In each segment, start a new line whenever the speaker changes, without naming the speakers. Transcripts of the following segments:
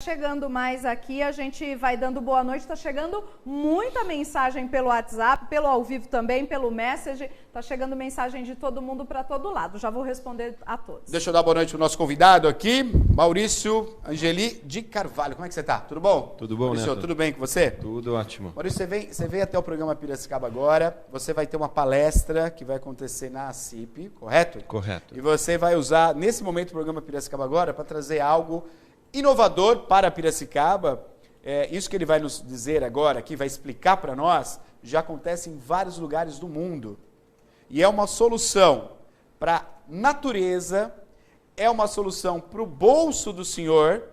chegando mais aqui, a gente vai dando boa noite, tá chegando muita mensagem pelo WhatsApp, pelo ao vivo também, pelo Message, tá chegando mensagem de todo mundo para todo lado, já vou responder a todos.
Deixa eu dar boa noite pro nosso convidado aqui, Maurício Angeli de Carvalho. Como é que você tá? Tudo bom?
Tudo bom,
Maurício,
Neto?
tudo bem com você?
Tudo ótimo.
Maurício, você veio até o programa Piracicaba agora, você vai ter uma palestra que vai acontecer na ACIP, correto?
Correto.
E você vai usar, nesse momento, o programa Piracicaba agora para trazer algo inovador para Piracicaba. Isso que ele vai nos dizer agora aqui, vai explicar para nós, já acontece em vários lugares do mundo. E é uma solução para a natureza, é uma solução para o bolso do senhor,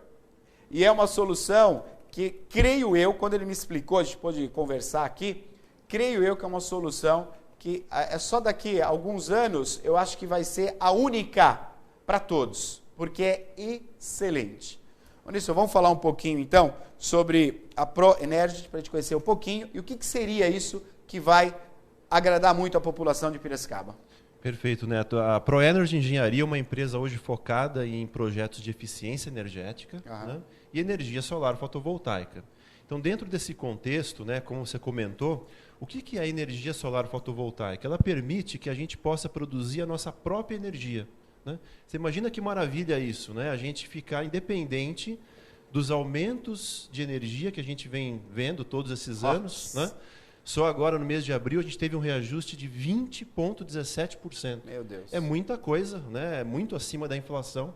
e é uma solução que, creio eu, quando ele me explicou, a gente pôde conversar aqui, creio eu que é uma solução que é só daqui a alguns anos, eu acho que vai ser a única para todos, porque é excelente. Maurício, vamos falar um pouquinho então sobre a ProEnergy, para a gente conhecer um pouquinho, e o que seria isso que vai agradar muito a população de Piracicaba.
Perfeito, Neto. A ProEnergy Engenharia é uma empresa hoje focada em projetos de eficiência energética, né, e energia solar fotovoltaica. Então, dentro desse contexto, né, como você comentou, o que é a energia solar fotovoltaica? Ela permite que a gente possa produzir a nossa própria energia. Né? Você imagina que maravilha isso, né? A gente ficar independente dos aumentos de energia que a gente vem vendo todos esses anos. Né? Só agora, no mês de abril, a gente teve um reajuste de 20,17%.
Meu Deus.
É muita coisa, né? É muito acima da inflação.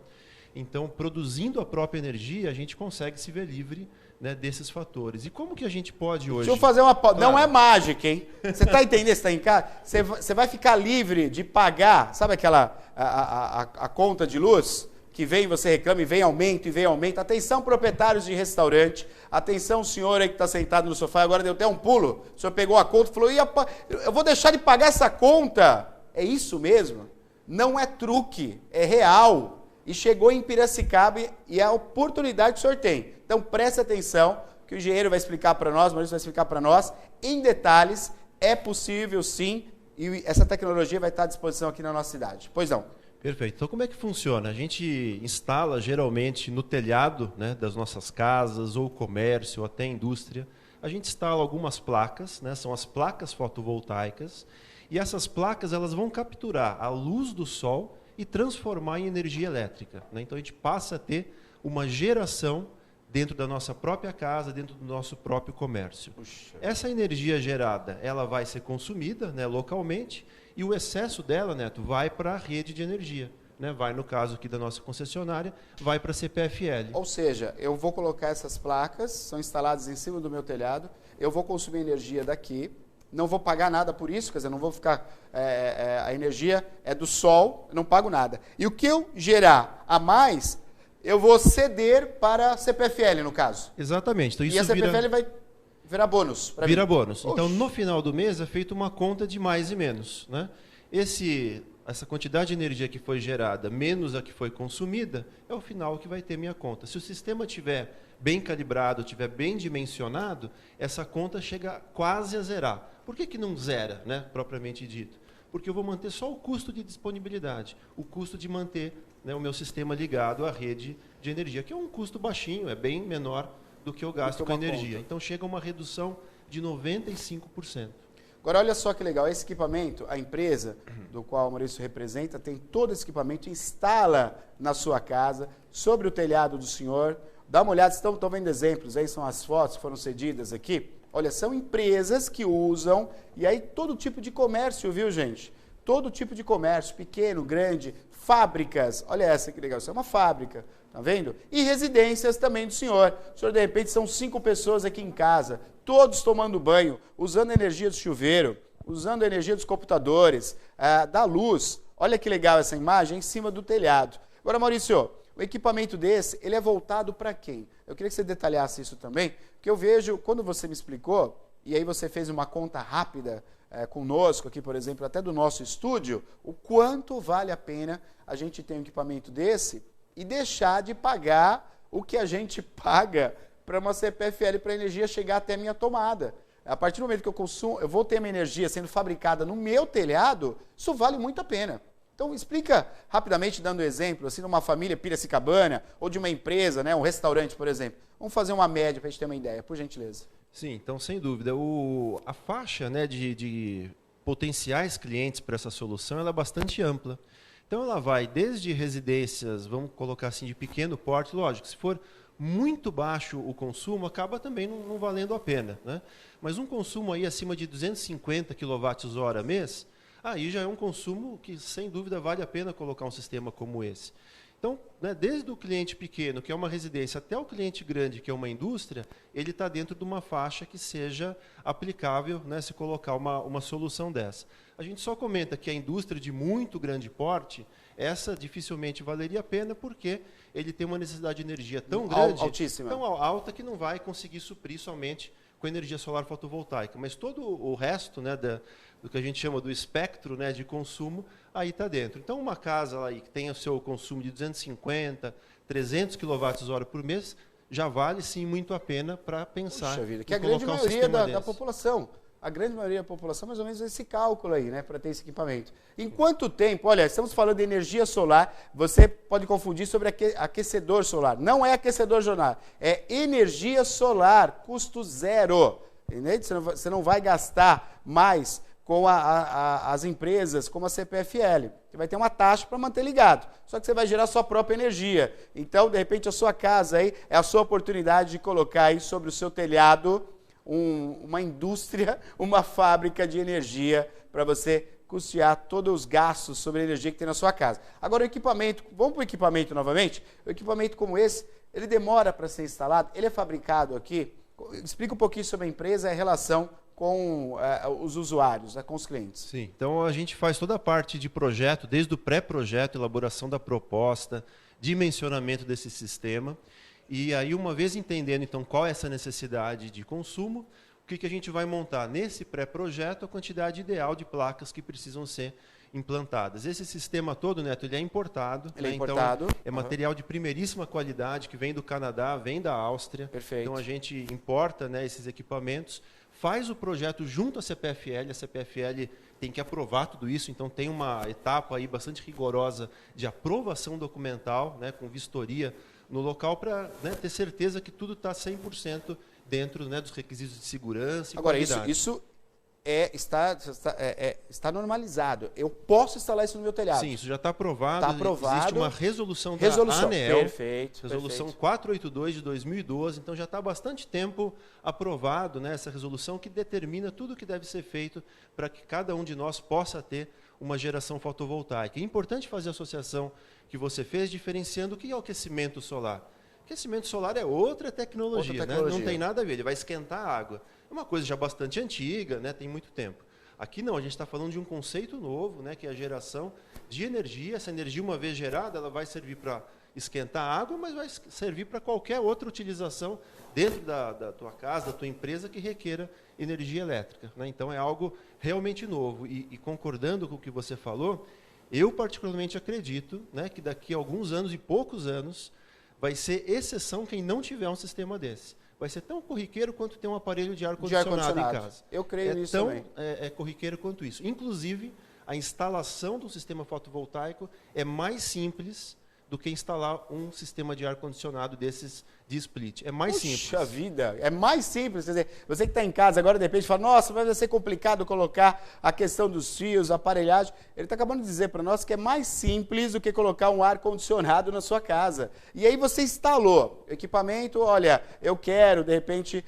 Então, produzindo a própria energia, a gente consegue se ver livre, né, desses fatores. E como que a gente pode hoje...
Deixa eu fazer uma...
Claro.
Não é mágica, hein? Você está entendendo? Você está em casa? Você vai ficar livre de pagar, sabe aquela a conta de luz? Que vem, você reclama e vem aumento, e vem aumento. Atenção, proprietários de restaurante. Atenção, senhor aí que está sentado no sofá, agora deu até um pulo. O senhor pegou a conta e falou, eu vou deixar de pagar essa conta. É isso mesmo? Não é truque, é real. E chegou em Piracicaba e é a oportunidade que o senhor tem. Então, preste atenção, que o engenheiro vai explicar para nós, o Maurício vai explicar para nós, em detalhes, é possível sim, e essa tecnologia vai estar à disposição aqui na nossa cidade. Pois não.
Perfeito. Então, como é que funciona? A gente instala, geralmente, no telhado, né, das nossas casas, ou comércio, ou até indústria, a gente instala algumas placas, né, são as placas fotovoltaicas, e essas placas elas vão capturar a luz do sol e transformar em energia elétrica. Né? Então, a gente passa a ter uma geração dentro da nossa própria casa, dentro do nosso próprio comércio.
Puxa.
Essa energia gerada, ela vai ser consumida, né, localmente, e o excesso dela, Neto, vai para a rede de energia. Né? Vai, no caso aqui da nossa concessionária, vai para a CPFL.
Ou seja, eu vou colocar essas placas, são instaladas em cima do meu telhado, eu vou consumir energia daqui, não vou pagar nada por isso, quer dizer, não vou ficar... a energia é do sol, eu não pago nada. E o que eu gerar a mais, eu vou ceder para a CPFL, no caso.
Exatamente. Então, isso
e a CPFL vai virar bônus para mim.
Vira bônus. Então,
Oxe.
no final do mês, é feita uma conta de mais e menos. Né? Essa quantidade de energia que foi gerada, menos a que foi consumida, é o final que vai ter minha conta. Se o sistema estiver bem calibrado, estiver bem dimensionado, essa conta chega quase a zerar. Por que não zera, né, propriamente dito? Porque eu vou manter só o custo de disponibilidade, o custo de manter, né, o meu sistema ligado à rede de energia, que é um custo baixinho, é bem menor do que eu gasto com energia. Então chega a uma redução de 95%.
Agora, olha só que legal, esse equipamento, a empresa do qual o Maurício representa, tem todo esse equipamento, instala na sua casa, sobre o telhado do senhor. Dá uma olhada, estão vendo exemplos, aí são as fotos que foram cedidas aqui. Olha, são empresas que usam, e aí todo tipo de comércio, viu, gente? Todo tipo de comércio, pequeno, grande, fábricas. Olha essa que legal, isso é uma fábrica, tá vendo? E residências também do senhor. O senhor, de repente, são 5 pessoas aqui em casa, todos tomando banho, usando a energia do chuveiro, usando a energia dos computadores, da luz. Olha que legal essa imagem em cima do telhado. Agora, Maurício, o equipamento desse, ele é voltado para quem? Eu queria que você detalhasse isso também, porque eu vejo, quando você me explicou, e aí você fez uma conta rápida conosco aqui, por exemplo, até do nosso estúdio, o quanto vale a pena a gente ter um equipamento desse e deixar de pagar o que a gente paga para uma CPFL para a energia chegar até a minha tomada. A partir do momento que eu vou ter minha energia sendo fabricada no meu telhado, isso vale muito a pena. Então, explica rapidamente, dando exemplo, assim, numa família Piracicabana, ou de uma empresa, né, um restaurante, por exemplo. Vamos fazer uma média para a gente ter uma ideia, por gentileza.
Sim, então, sem dúvida. A faixa, né, de potenciais clientes para essa solução ela é bastante ampla. Então, ela vai desde residências, vamos colocar assim, de pequeno porte, lógico, se for muito baixo o consumo, acaba também não valendo a pena, né? Mas um consumo aí acima de 250 kWh mês, aí já é um consumo que, sem dúvida, vale a pena colocar um sistema como esse. Então, né, desde o cliente pequeno, que é uma residência, até o cliente grande, que é uma indústria, ele está dentro de uma faixa que seja aplicável, né, se colocar uma solução dessa. A gente só comenta que a indústria de muito grande porte, essa dificilmente valeria a pena, porque ele tem uma necessidade de energia tão grande,
altíssima,
tão alta, que não vai conseguir suprir somente com energia solar fotovoltaica. Mas todo o resto, né, do que a gente chama do espectro, né, de consumo, aí está dentro. Então, uma casa aí que tem o seu consumo de 250, 300 kWh por mês, já vale sim muito a pena para pensar.
Puxa vida, que a grande maioria da população. A grande maioria da população, mais ou menos, esse cálculo aí, né, para ter esse equipamento. Em quanto tempo, olha, estamos falando de energia solar, você pode confundir sobre aquecedor solar. Não é aquecedor solar, é energia solar, custo zero. Entende? Você não vai gastar mais com as empresas, como a CPFL. Você vai ter uma taxa para manter ligado, só que você vai gerar sua própria energia. Então, de repente, a sua casa aí é a sua oportunidade de colocar aí sobre o seu telhado uma indústria, uma fábrica de energia para você custear todos os gastos sobre a energia que tem na sua casa. Agora o equipamento, vamos para o equipamento novamente? O equipamento como esse, ele demora para ser instalado, ele é fabricado aqui. Explica um pouquinho sobre a empresa e a relação com os usuários, com os clientes.
Sim, então a gente faz toda a parte de projeto, desde o pré-projeto, elaboração da proposta, dimensionamento desse sistema. E aí, uma vez entendendo então qual é essa necessidade de consumo, o que a gente vai montar? Nesse pré-projeto, a quantidade ideal de placas que precisam ser implantadas. Esse sistema todo, Neto, ele é importado.
Ele é
importado. Então, é material de primeiríssima qualidade, que vem do Canadá, vem da Áustria.
Perfeito.
Então, a gente importa, né, esses equipamentos, faz o projeto junto à CPFL. A CPFL tem que aprovar tudo isso, então tem uma etapa aí bastante rigorosa de aprovação documental, né, com vistoria no local, para, né, ter certeza que tudo está 100% dentro, né, dos requisitos de segurança e
agora,
qualidade.
Isso está normalizado. Eu posso instalar isso no meu telhado?
Sim, isso já está aprovado.
Está aprovado.
Existe uma resolução da ANEEL.
Perfeito.
Resolução
perfeito.
482 de 2012. Então já está há bastante tempo aprovado, né, essa resolução que determina tudo o que deve ser feito para que cada um de nós possa ter uma geração fotovoltaica. É importante fazer a associação que você fez, diferenciando o que é o aquecimento solar. Aquecimento solar é outra tecnologia, né? Não tem nada a ver, ele vai esquentar a água. É uma coisa já bastante antiga, né? Tem muito tempo. Aqui não, a gente está falando de um conceito novo, né? Que é a geração de energia. Essa energia, uma vez gerada, ela vai servir para esquentar a água, mas vai servir para qualquer outra utilização dentro da tua casa, da tua empresa, que requeira energia elétrica, né? Então é algo realmente novo. E concordando com o que você falou, eu particularmente acredito, né, que daqui a alguns anos, e poucos anos, vai ser exceção quem não tiver um sistema desse. Vai ser tão corriqueiro quanto ter um aparelho de ar-condicionado em casa.
Eu creio nisso também.
É corriqueiro quanto isso. Inclusive, a instalação de um sistema fotovoltaico é mais simples do que instalar um sistema de ar-condicionado desses de split. É mais simples.
Puxa vida, é mais simples. Quer dizer, você que está em casa agora, de repente, fala, nossa, vai ser complicado colocar a questão dos fios, a aparelhagem. Ele está acabando de dizer para nós que é mais simples do que colocar um ar-condicionado na sua casa. E aí você instalou o equipamento, olha, eu quero, de repente,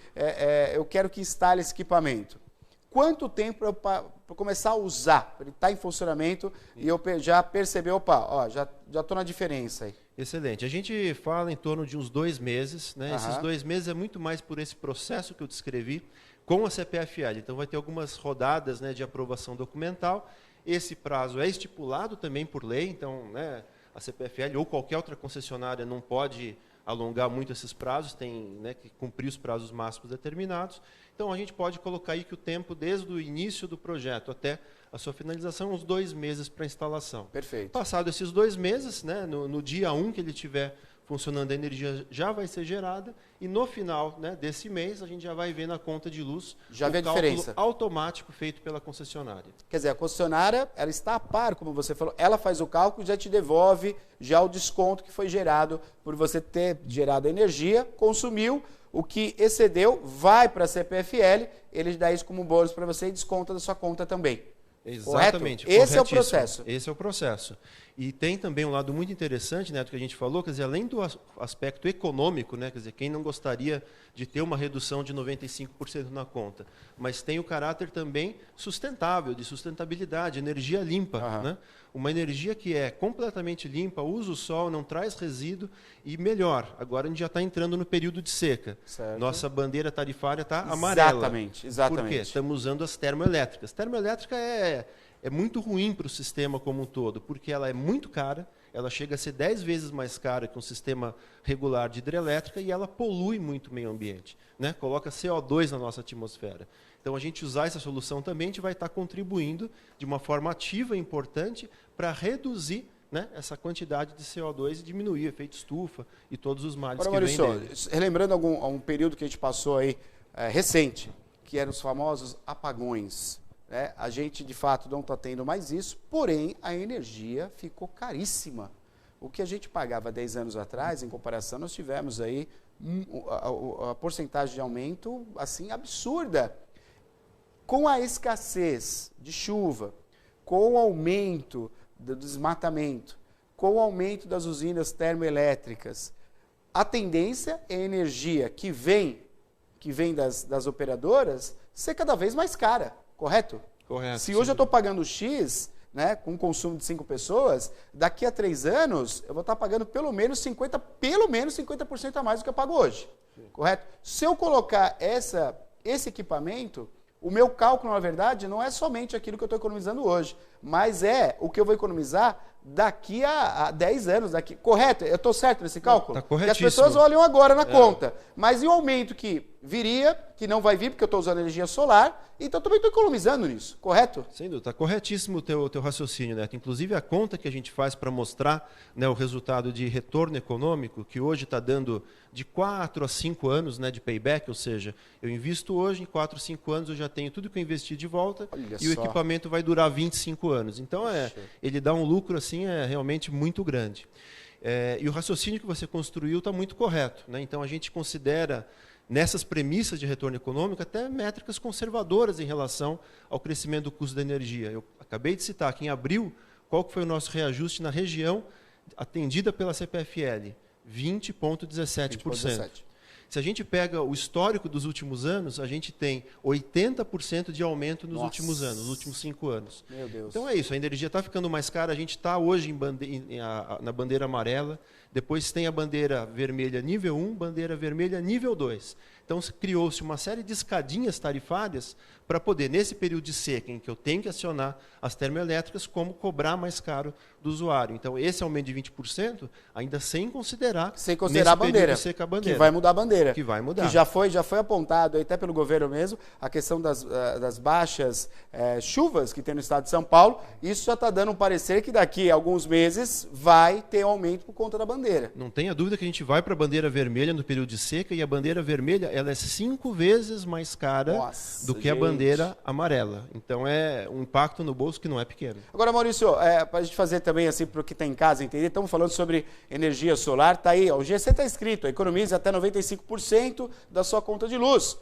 eu quero que instale esse equipamento. Quanto tempo para começar a usar? Ele está em funcionamento e eu já percebi, opa, ó, já estou na diferença aí.
Excelente. A gente fala em torno de uns 2 meses, né? Esses 2 meses é muito mais por esse processo que eu descrevi com a CPFL. Então vai ter algumas rodadas, né, de aprovação documental. Esse prazo é estipulado também por lei, então, né, a CPFL ou qualquer outra concessionária não pode alongar muito esses prazos, tem, né, que cumprir os prazos máximos determinados. Então, a gente pode colocar aí que o tempo, desde o início do projeto até a sua finalização, uns 2 meses para instalação.
Perfeito.
Passado esses 2 meses, né, no dia 1 que ele estiver funcionando, a energia já vai ser gerada e no final, né, desse mês a gente já vai ver na conta de luz
já vê a diferença
automático feito pela concessionária.
Quer dizer, a concessionária, ela está a par, como você falou, ela faz o cálculo e já te devolve já o desconto que foi gerado por você ter gerado a energia, consumiu, o que excedeu vai para a CPFL, eles dão isso como bônus para você e desconta da sua conta também.
Exatamente.
Correto? Esse é o processo.
Esse é o processo. E tem também um lado muito interessante, né, do que a gente falou, quer dizer, além do aspecto econômico, né, quer dizer, quem não gostaria de ter uma redução de 95% na conta, mas tem o caráter também sustentável, de sustentabilidade, energia limpa, né? Uma energia que é completamente limpa, usa o sol, não traz resíduo e melhor, agora a gente já está entrando no período de seca.
Certo.
Nossa bandeira tarifária está amarela.
Exatamente.
Por quê? Estamos usando as termoelétricas. Termoelétrica é muito ruim para o sistema como um todo, porque ela é muito cara, ela chega a ser 10 vezes mais cara que um sistema regular de hidrelétrica e ela polui muito o meio ambiente, né? Coloca CO2 na nossa atmosfera. Então, a gente usar essa solução também, a gente vai estar contribuindo de uma forma ativa e importante para reduzir, né, essa quantidade de CO2 e diminuir o efeito estufa e todos os males que vêm dele.
Relembrando um período que a gente passou aí, recente, que eram os famosos apagões. Né? A gente, de fato, não está tendo mais isso, porém, a energia ficou caríssima. O que a gente pagava 10 anos atrás, em comparação, nós tivemos aí a porcentagem de aumento assim absurda. Com a escassez de chuva, com o aumento do desmatamento, com o aumento das usinas termoelétricas, a tendência é a energia que vem das operadoras ser cada vez mais cara, correto?
Correto.
Se hoje eu estou pagando X, né, com consumo de 5 pessoas, daqui a 3 anos eu vou estar pagando pelo menos 50% a mais do que eu pago hoje. Sim. Correto? Se eu colocar esse equipamento, o meu cálculo, na verdade, não é somente aquilo que eu estou economizando hoje, mas é o que eu vou economizar daqui a 10 anos. Correto? Eu estou certo nesse cálculo?
Está corretíssimo.
Porque as pessoas olham agora na conta. Mas e o aumento que viria, que não vai vir, porque eu estou usando energia solar, então eu também estou economizando nisso, correto?
Sem dúvida, está corretíssimo o teu raciocínio, Neto. Inclusive, a conta que a gente faz para mostrar, né, o resultado de retorno econômico, que hoje está dando de 4 a 5 anos, né, de payback, ou seja, eu invisto hoje, em 4 a 5 anos eu já tenho tudo que eu investi de volta.
Olha
e o
só.
equipamento vai durar 25 anos. Então, ele dá um lucro assim, realmente muito grande. E o raciocínio que você construiu está muito correto, né? Então, a gente considera, nessas premissas de retorno econômico, até métricas conservadoras em relação ao crescimento do custo da energia. Eu acabei de citar que em abril, qual que foi o nosso reajuste na região atendida pela CPFL? 20,17%. Se a gente pega o histórico dos últimos anos, a gente tem 80% de aumento nos últimos anos, nos últimos 5 anos.
Meu Deus.
Então é isso, a energia está ficando mais cara, a gente está hoje na bandeira amarela, depois tem a bandeira vermelha nível 1, bandeira vermelha nível 2. Então criou-se uma série de escadinhas tarifárias para poder, nesse período de seca, em que eu tenho que acionar as termoelétricas, como cobrar mais caro do usuário. Então esse aumento de 20%, ainda sem considerar
a bandeira,
seca, a bandeira,
que vai mudar a bandeira.
Que vai mudar.
Que já foi apontado aí, até pelo governo mesmo, a questão das baixas chuvas que tem no estado de São Paulo. Isso já está dando um parecer que daqui a alguns meses vai ter aumento por conta da bandeira.
Não tenha dúvida que a gente vai para a bandeira vermelha no período de seca, e a bandeira vermelha ela é 5 vezes mais cara do que a bandeira amarela. Então é um impacto no bolso que não é pequeno.
Agora, Maurício, para a gente fazer também assim para o que está em casa entender, estamos falando sobre energia solar, está aí, ó, o GC está escrito, economiza até 95% da sua conta de luz.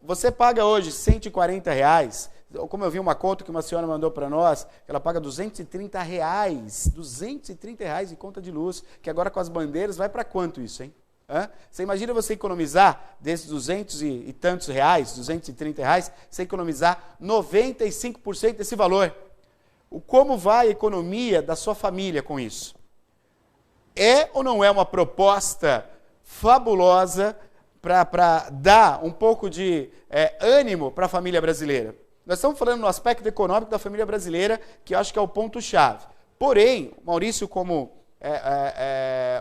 Você paga hoje R$140, como eu vi uma conta que uma senhora mandou para nós, ela paga R$230, R$230 em conta de luz, que agora com as bandeiras vai para quanto isso, hein? Você imagina você economizar desses 200 e tantos reais, R$230, você economizar 95% desse valor. Como vai a economia da sua família com isso? É ou não é uma proposta fabulosa para dar um pouco de ânimo para a família brasileira? Nós estamos falando no aspecto econômico da família brasileira, que eu acho que é o ponto-chave. Porém, Maurício, como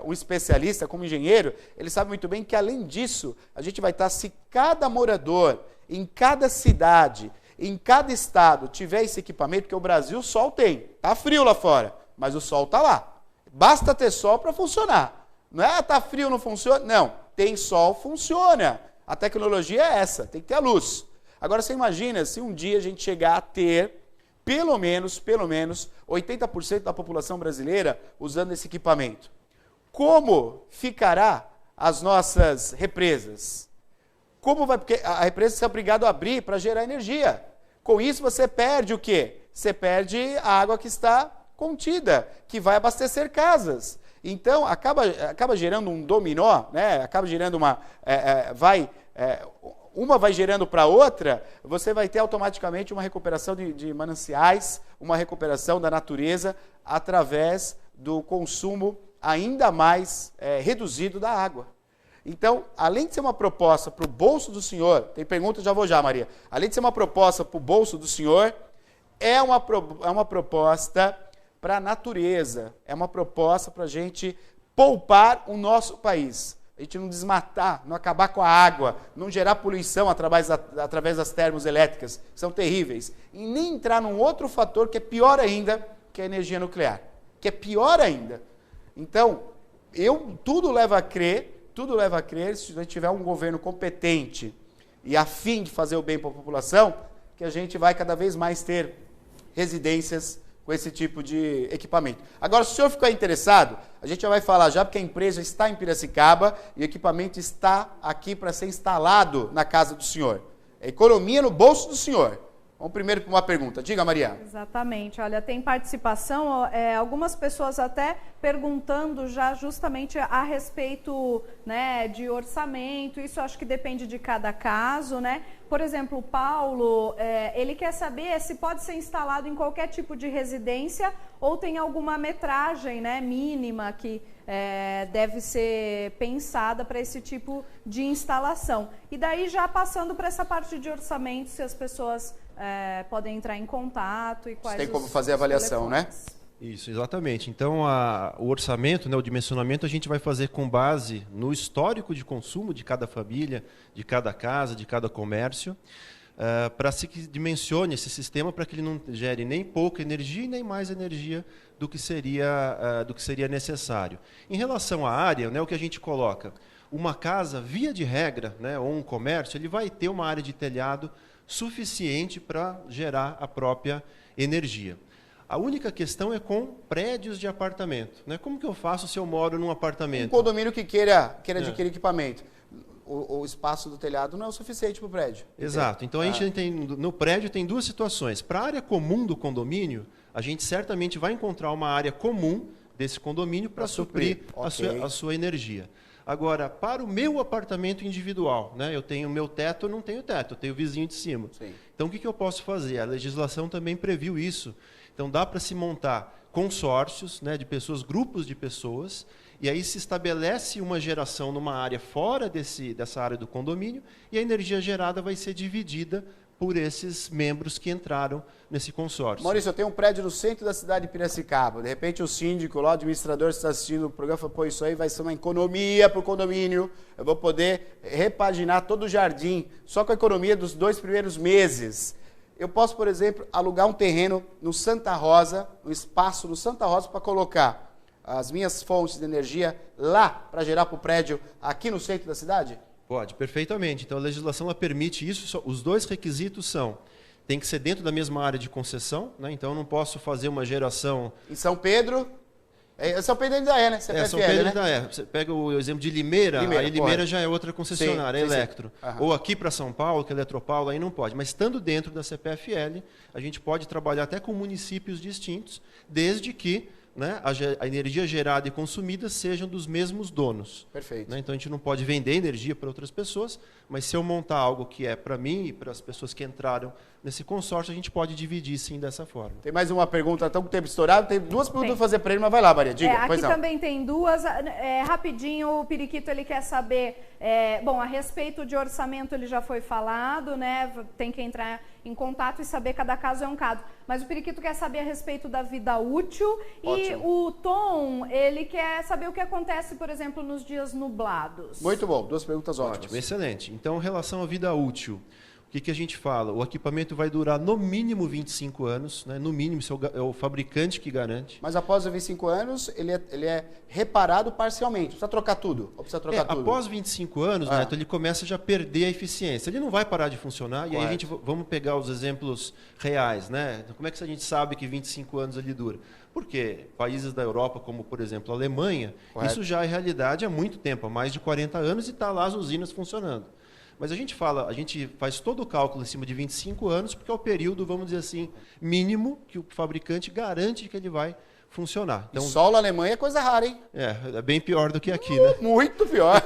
um especialista, como engenheiro, ele sabe muito bem que, além disso, a gente vai estar, se cada morador, em cada cidade, em cada estado, tiver esse equipamento, porque o Brasil, o sol tem. Está frio lá fora, mas o sol está lá. Basta ter sol para funcionar. Não é, tá frio, não funciona? Não, tem sol, funciona. A tecnologia é essa, tem que ter a luz. Agora você imagina se um dia a gente chegar a ter pelo menos 80% da população brasileira usando esse equipamento. Como ficará as nossas represas? Como vai? Porque a represa você é obrigado a abrir para gerar energia. Com isso você perde o quê? Você perde a água que está contida, que vai abastecer casas. Então acaba gerando um dominó, né? Acaba gerando uma vai gerando para outra, você vai ter automaticamente uma recuperação de mananciais, uma recuperação da natureza através do consumo ainda mais reduzido da água. Então, além de ser uma proposta para o bolso do senhor, tem pergunta, já, Maria. Além de ser uma proposta para o bolso do senhor, é uma proposta para a natureza, é uma proposta para a gente poupar o nosso país. A gente não desmatar, não acabar com a água, não gerar poluição através das termoelétricas, que são terríveis. E nem entrar num outro fator que é pior ainda, que é a energia nuclear. Que é pior ainda. Então, tudo leva a crer, se a gente tiver um governo competente e a fim de fazer o bem para a população, que a gente vai cada vez mais ter residências com esse tipo de equipamento. Agora, se o senhor ficar interessado, a gente já vai falar já, porque a empresa está em Piracicaba e o equipamento está aqui para ser instalado na casa do senhor. É economia no bolso do senhor. Vamos primeiro para uma pergunta. Diga, Maria.
Exatamente. Olha, tem participação, algumas pessoas até perguntando já justamente a respeito, né, de orçamento. Isso acho que depende de cada caso, né? Por exemplo, o Paulo, ele quer saber se pode ser instalado em qualquer tipo de residência ou tem alguma metragem, né, mínima que deve ser pensada para esse tipo de instalação. E daí já passando para essa parte de orçamento, se as pessoas podem entrar em contato e quais
tem como fazer a avaliação,
telefones.
Né?
Isso, exatamente. Então, o orçamento, né, o dimensionamento, a gente vai fazer com base no histórico de consumo de cada família, de cada casa, de cada comércio, para se dimensione esse sistema para que ele não gere nem pouca energia e nem mais energia do que seria necessário. Em relação à área, né, o que a gente coloca? Uma casa, via de regra, né, ou um comércio, ele vai ter uma área de telhado suficiente para gerar a própria energia. A única questão é com prédios de apartamento. Né? Como que eu faço se eu moro num apartamento?
Um condomínio que queira adquirir equipamento. O espaço do telhado não é o suficiente para o prédio.
Exato. Então, a gente tem, no prédio tem duas situações. Para a área comum do condomínio, a gente certamente vai encontrar uma área comum desse condomínio para suprir a sua energia. Agora, para o meu apartamento individual, né, eu tenho meu teto, eu não tenho teto, eu tenho o vizinho de cima.
Sim.
Então, o que eu posso fazer? A legislação também previu isso. Então, dá para se montar consórcios, né, de pessoas, grupos de pessoas, e aí se estabelece uma geração numa área fora dessa área do condomínio, e a energia gerada vai ser dividida por esses membros que entraram nesse consórcio.
Maurício, eu tenho um prédio no centro da cidade de Piracicaba. De repente o síndico, o administrador está assistindo o programa, fala, pô, isso aí vai ser uma economia para o condomínio. Eu vou poder repaginar todo o jardim, só com a economia dos 2 primeiros meses. Eu posso, por exemplo, alugar um terreno no Santa Rosa, um espaço no Santa Rosa para colocar as minhas fontes de energia lá para gerar para o prédio aqui no centro da cidade?
Pode, perfeitamente. Então, a legislação ela permite isso. Os dois requisitos são, tem que ser dentro da mesma área de concessão, né? Então, eu não posso fazer uma geração...
Em São Pedro... São Pedro ainda é, né? CPFL,
São Pedro
né?
ainda é. Você pega o exemplo de Limeira, aí Limeira já é outra concessionária, é Electro. Ou aqui para São Paulo, que é Eletropaulo, aí não pode. Mas estando dentro da CPFL, a gente pode trabalhar até com municípios distintos, desde que, né, a energia gerada e consumida sejam dos mesmos donos.
Perfeito.
Né? Então, a gente não pode vender energia para outras pessoas, mas se eu montar algo que é para mim e para as pessoas que entraram nesse consórcio, a gente pode dividir, sim, dessa forma.
Tem mais uma pergunta, estamos com o tempo estourado, tem 2 perguntas para fazer para ele, mas vai lá, Maria, diga.
Aqui também tem 2, rapidinho, o Periquito ele quer saber, bom, a respeito de orçamento ele já foi falado, né, tem que entrar em contato e saber, cada caso é um caso, mas o Periquito quer saber a respeito da vida útil. Ótimo. E o Tom, ele quer saber o que acontece, por exemplo, nos dias nublados.
Muito bom, 2 perguntas ótimas.
Ótimo, excelente. Então, em relação à vida útil, o que a gente fala? O equipamento vai durar no mínimo 25 anos, né? No mínimo, isso é o fabricante que garante.
Mas após os 25 anos, ele é reparado parcialmente. Precisa trocar tudo? Ou precisa trocar tudo?
Após 25 anos, Neto, ele começa já a perder a eficiência. Ele não vai parar de funcionar. Correto. E aí vamos pegar os exemplos reais, né? Como é que a gente sabe que 25 anos ele dura? Porque países da Europa, como por exemplo a Alemanha, correto, isso já é realidade há muito tempo, há mais de 40 anos, e está lá as usinas funcionando. Mas a gente faz todo o cálculo em cima de 25 anos, porque é o período, vamos dizer assim, mínimo que o fabricante garante que ele vai funcionar.
Então, solo Alemanha é coisa rara, hein?
É bem pior do que aqui, né?
Muito pior.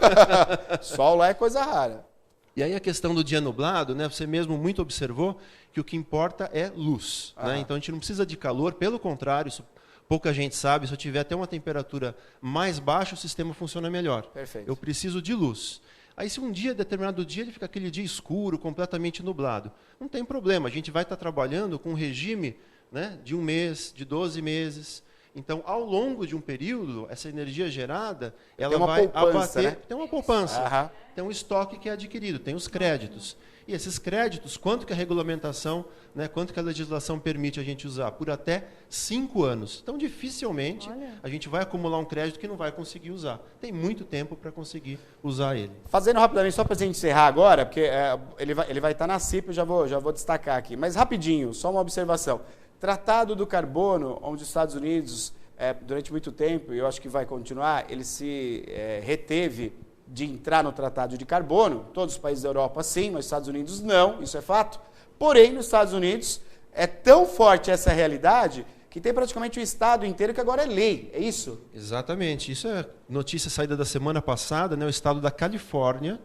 Sol lá é coisa rara.
E aí a questão do dia nublado, né? Você mesmo muito observou que o que importa é luz. Né? Então a gente não precisa de calor, pelo contrário, isso pouca gente sabe, se eu tiver até uma temperatura mais baixa, o sistema funciona melhor.
Perfeito.
Eu preciso de luz. Aí se um dia, determinado dia, ele fica aquele dia escuro, completamente nublado, não tem problema, a gente vai estar trabalhando com um regime, né, de 1 mês, de 12 meses. Então, ao longo de um período, essa energia gerada, ela vai abater... Né? Tem uma poupança, tem um estoque que é adquirido, tem os créditos. E esses créditos, quanto que a regulamentação, né, quanto que a legislação permite a gente usar? Por até 5 anos. Então, dificilmente, a gente vai acumular um crédito que não vai conseguir usar. Tem muito tempo para conseguir usar ele.
Fazendo rapidamente, só para a gente encerrar agora, porque ele vai estar na CIP, eu já vou destacar aqui. Mas rapidinho, só uma observação. Tratado do Carbono, onde os Estados Unidos, durante muito tempo, e eu acho que vai continuar, ele se reteve de entrar no Tratado de Carbono. Todos os países da Europa sim, mas os Estados Unidos não, isso é fato. Porém, nos Estados Unidos é tão forte essa realidade que tem praticamente o estado inteiro que agora é lei, é isso?
Exatamente, isso é notícia saída da semana passada, né? O estado da Califórnia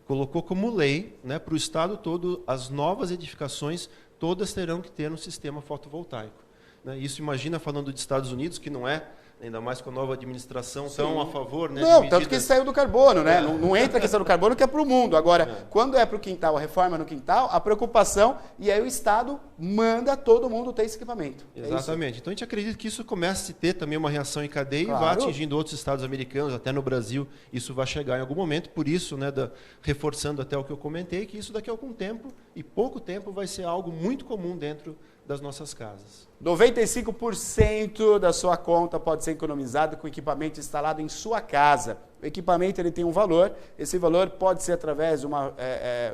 colocou como lei, né, para o estado todo, as novas edificações todas terão que ter um sistema fotovoltaico. Né? Isso, imagina, falando de Estados Unidos, que não é, ainda mais com a nova administração, tão a favor... Né,
não, tanto que saiu do carbono, né? Não entra a questão do carbono, que é para o mundo. Agora, quando é para o quintal, a reforma no quintal, a preocupação, e aí o Estado manda todo mundo ter esse equipamento.
Exatamente. Então, a gente acredita que isso comece a ter também uma reação em cadeia, claro, e vá atingindo outros estados americanos, até no Brasil, isso vai chegar em algum momento. Por isso, né, reforçando até o que eu comentei, que isso daqui a algum tempo, e pouco tempo, vai ser algo muito comum dentro das nossas casas.
95% da sua conta pode ser economizado com equipamento instalado em sua casa. O equipamento ele tem um valor, esse valor pode ser através de uma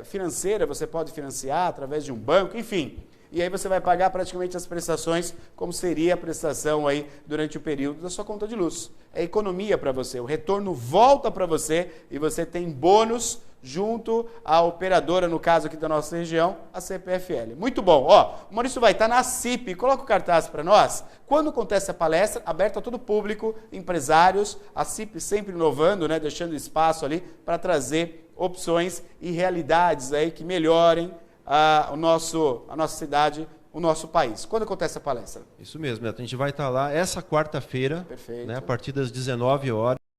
financeira, você pode financiar através de um banco, enfim. E aí você vai pagar praticamente as prestações como seria a prestação aí durante o período da sua conta de luz. É economia para você, o retorno volta para você e você tem bônus junto à operadora, no caso aqui da nossa região, a CPFL. Muito bom. Ó, o Maurício vai estar na CIP, coloca o cartaz para nós. Quando acontece a palestra, aberta a todo público, empresários, a CIP sempre inovando, né, deixando espaço ali para trazer opções e realidades aí que melhorem a nossa cidade, o nosso país. Quando acontece a palestra?
Isso mesmo, Neto. A gente vai estar lá essa quarta-feira, né, a partir das 19 horas.